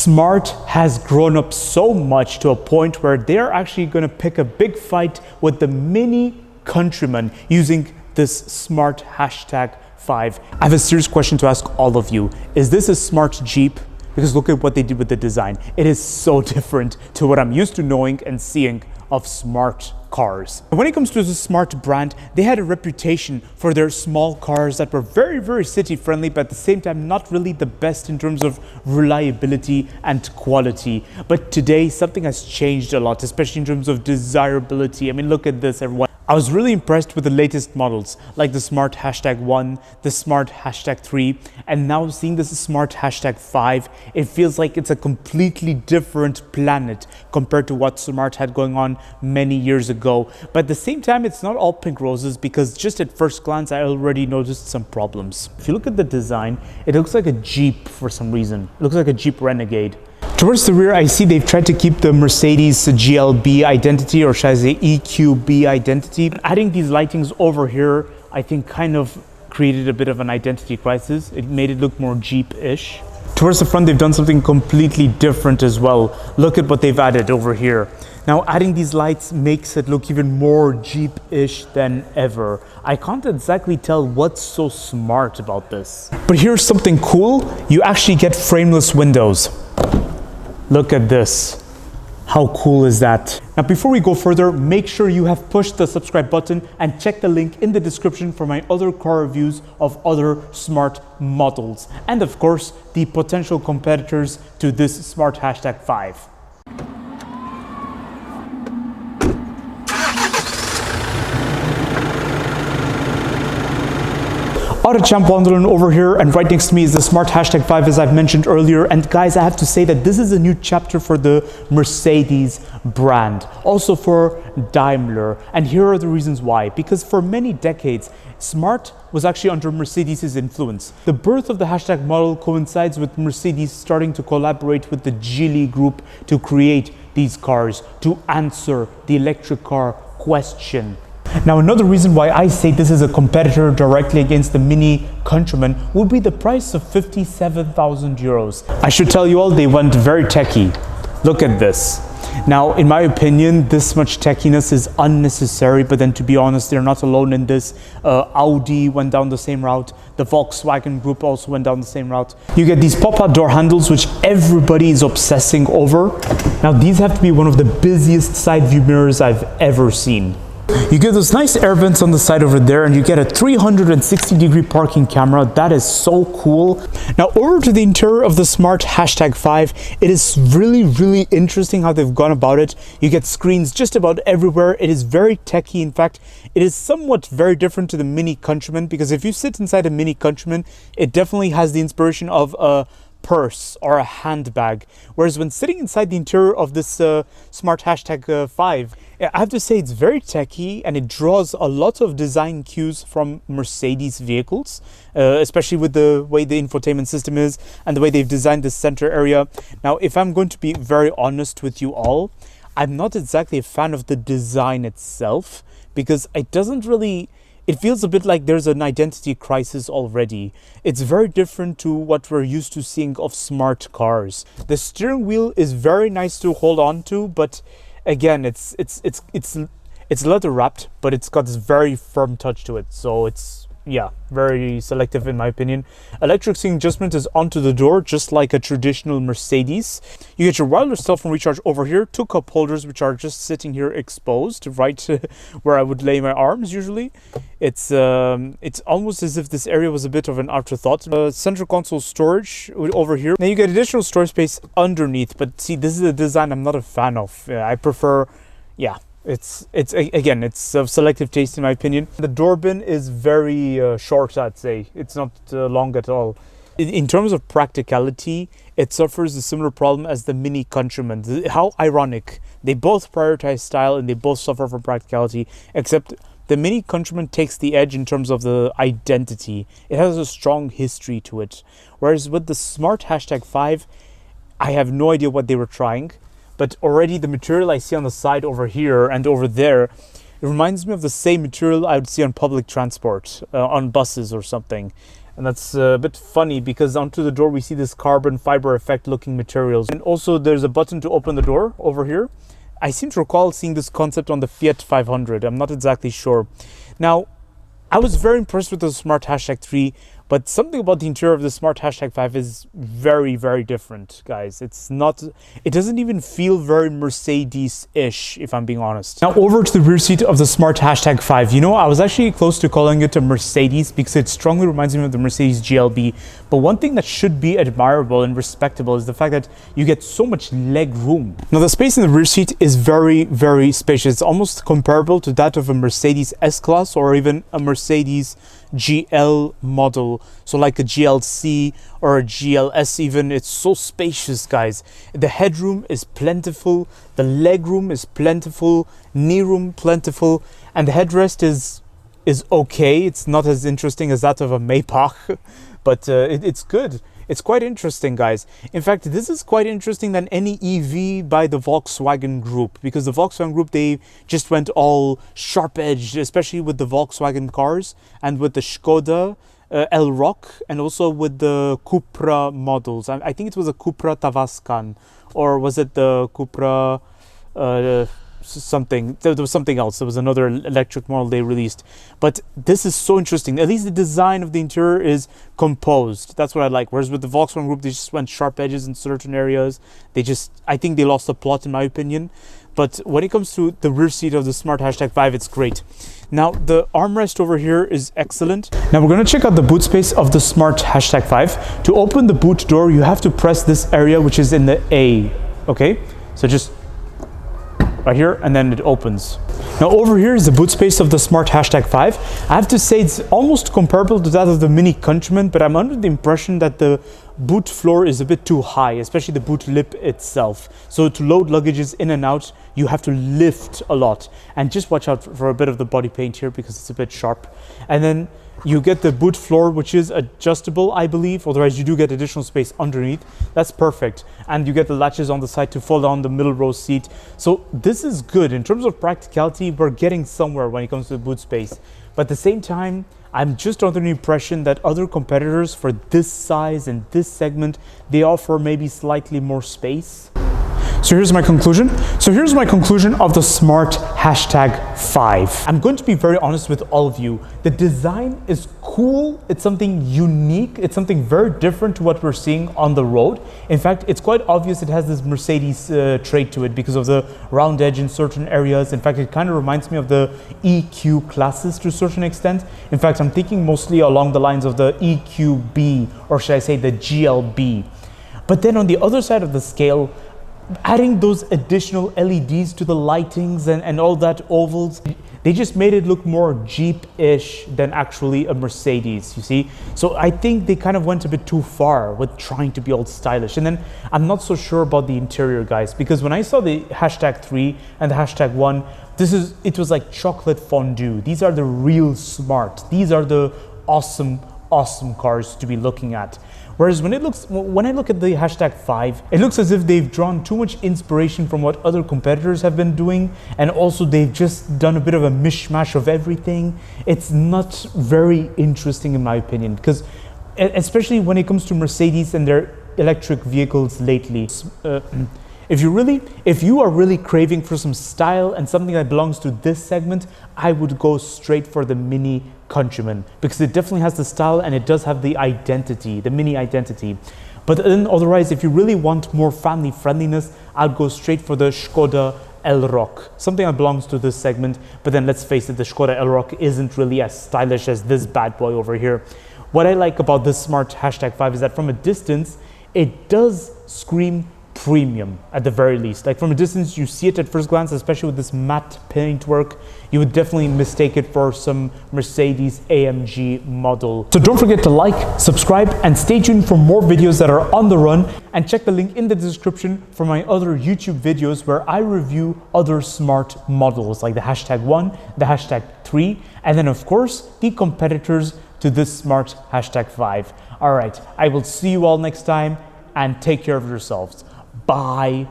Smart has grown up so much to a point where they're actually going to pick a big fight with the Mini Countryman using this Smart #5. I have a serious question to ask all of you. Is this a smart Jeep? Because look at what they did with the design. It is so different to what I'm used to knowing and seeing of smart cars. When it comes to the Smart brand, they had a reputation for their small cars that were very, very city friendly, but at the same time not really the best in terms of reliability and quality. But today something has changed a lot, especially in terms of desirability. I mean, look at this, everyone. I was really impressed with the latest models, like the Smart #1, the Smart #3, and now seeing this Smart #5, it feels like it's a completely different planet compared to what Smart had going on many years ago. But at the same time, it's not all pink roses, because just at first glance, I already noticed some problems. If you look at the design, it looks like a Jeep for some reason. It looks like a Jeep Renegade. Towards the rear, I see they've tried to keep the Mercedes GLB identity, or should I say EQB identity. Adding these lightings over here, I think kind of created a bit of an identity crisis. It made it look more Jeep-ish. Towards the front, they've done something completely different as well. Look at what they've added over here. Now, adding these lights makes it look even more Jeep-ish than ever. I can't exactly tell what's so smart about this. But here's something cool. You actually get frameless windows. Look at this. How cool is that? Now, before we go further, make sure you have pushed the subscribe button and check the link in the description for my other car reviews of other smart models. And of course, the potential competitors to this Smart #5. AutoChamp Wandelen over here, and right next to me is the Smart #5, as I've mentioned earlier. And guys, I have to say that this is a new chapter for the Mercedes brand, also for Daimler. And here are the reasons why. Because for many decades, Smart was actually under Mercedes' influence. The birth of the # model coincides with Mercedes starting to collaborate with the Geely group to create these cars, to answer the electric car question. Now, another reason why I say this is a competitor directly against the Mini Countryman would be the price of 57,000 euros. I should tell you all, they went very techie. Look at this. Now, in my opinion, this much techiness is unnecessary, but then to be honest, they're not alone in this. Audi went down the same route. The Volkswagen group also went down the same route. You get these pop-out door handles, which everybody is obsessing over. Now, these have to be one of the busiest side view mirrors I've ever seen. You get those nice air vents on the side over there, and you get a 360-degree parking camera. That is so cool. Now, over to the interior of the Smart #5. It is really, really interesting how they've gone about it. You get screens just about everywhere. It is very techy. In fact, it is somewhat very different to the Mini Countryman, because if you sit inside a Mini Countryman, it definitely has the inspiration of a purse or a handbag, whereas when sitting inside the interior of this Smart #5, I have to say it's very techy, and it draws a lot of design cues from Mercedes vehicles, especially with the way the infotainment system is and the way they've designed the center area. Now, if I'm going to be very honest with you all, I'm not exactly a fan of the design itself, because it doesn't really, it feels a bit like there's an identity crisis already. It's very different to what we're used to seeing of smart cars. The steering wheel is very nice to hold on to, but again, it's leather wrapped, but it's got this very firm touch to it. So it's, yeah, very selective in my opinion. Electric seating adjustment is onto the door, just like a traditional Mercedes. You get your wireless cell phone recharge over here, 2 cup holders, which are just sitting here exposed, right where I would lay my arms usually. It's almost as if this area was a bit of an afterthought. Central console storage over here. Now you get additional storage space underneath, but see, this is a design I'm not a fan of. I prefer, yeah. It's again, it's of selective taste in my opinion. The door bin is very short, I'd say. It's not long at all. In terms of practicality, it suffers a similar problem as the Mini Countryman. How ironic. They both prioritize style and they both suffer from practicality, except the Mini Countryman takes the edge in terms of the identity. It has a strong history to it. Whereas with the Smart #5, I have no idea what they were trying. But already the material I see on the side over here and over there, it reminds me of the same material I would see on public transport, on buses or something. And that's a bit funny because onto the door we see this carbon fiber effect looking materials. And also there's a button to open the door over here. I seem to recall seeing this concept on the Fiat 500. I'm not exactly sure. Now, I was very impressed with the Smart Hashtag 3, but something about the interior of the Smart Hashtag 5 is very, very different, guys. It doesn't even feel very Mercedes-ish, if I'm being honest. Now, over to the rear seat of the Smart Hashtag 5. You know, I was actually close to calling it a Mercedes because it strongly reminds me of the Mercedes GLB. But one thing that should be admirable and respectable is the fact that you get so much leg room. Now, the space in the rear seat is very, very spacious. It's almost comparable to that of a Mercedes S-Class or even a Mercedes GL model, so like a GLC or a GLS even. It's so spacious, guys. The headroom is plentiful, the leg room is plentiful, knee room plentiful, and the headrest is okay. It's not as interesting as that of a Maybach, but it's good. It's quite interesting, guys. In fact, this is quite interesting than any EV by the Volkswagen Group, because the Volkswagen Group, they just went all sharp-edged, especially with the Volkswagen cars and with the Skoda Elroq and also with the Cupra models. I think it was a Cupra Tavascan, or was it the Cupra something? There was something else. There was another electric model they released. But this is so interesting. At least the design of the interior is composed. That's what I like. Whereas with the Volkswagen Group, they just went sharp edges in certain areas. I think they lost the plot, in my opinion. But when it comes to the rear seat of the Smart Hashtag 5, it's great. Now, the armrest over here is excellent. Now, we're going to check out the boot space of the Smart Hashtag 5. To open the boot door, you have to press this area, which is in the A. Okay? So just right here, and then it opens. Now over here is the boot space of the Smart Hashtag 5. I have to say it's almost comparable to that of the Mini Countryman, but I'm under the impression that the boot floor is a bit too high, especially the boot lip itself. So to load luggages in and out, you have to lift a lot. And just watch out for a bit of the body paint here because it's a bit sharp. And then you get the boot floor, which is adjustable, I believe. Otherwise, you do get additional space underneath. That's perfect. And you get the latches on the side to fold down the middle row seat. So this is good. In terms of practicality, we're getting somewhere when it comes to the boot space. But at the same time, I'm just under the impression that other competitors for this size and this segment, they offer maybe slightly more space. So here's my conclusion. Of the Smart Hashtag 5. I'm going to be very honest with all of you. The design is cool. It's something unique. It's something very different to what we're seeing on the road. In fact, it's quite obvious it has this Mercedes trait to it because of the round edge in certain areas. In fact, it kind of reminds me of the EQ classes to a certain extent. In fact, I'm thinking mostly along the lines of the EQB, or should I say the GLB. But then on the other side of the scale, adding those additional LEDs to the lightings and all that ovals, they just made it look more Jeep-ish than actually a Mercedes, you see? So I think they kind of went a bit too far with trying to be all stylish. And then I'm not so sure about the interior, guys, because when I saw the Hashtag 3 and the Hashtag 1, it was like chocolate fondue. These are the real smart. These are the awesome cars to be looking at. Whereas when I look at the Hashtag 5, it looks as if they've drawn too much inspiration from what other competitors have been doing, and also they've just done a bit of a mishmash of everything. It's not very interesting in my opinion, because especially when it comes to Mercedes and their electric vehicles lately. If you are really craving for some style and something that belongs to this segment, I would go straight for the Mini Countryman, because it definitely has the style and it does have the identity, the Mini identity. But then otherwise, if you really want more family friendliness, I'd go straight for the Skoda Elroq, something that belongs to this segment. But then let's face it, the Skoda Elroq isn't really as stylish as this bad boy over here. What I like about this Smart Hashtag 5 is that from a distance, it does scream premium at the very least. Like from a distance, you see it at first glance, especially with this matte paintwork. You would definitely mistake it for some Mercedes AMG model. So don't forget to like, subscribe, and stay tuned for more videos that are on the run. And check the link in the description for my other YouTube videos where I review other smart models like the Hashtag 1, the Hashtag 3, and then of course the competitors to this Smart Hashtag 5. All right, I will see you all next time, and take care of yourselves. Bye.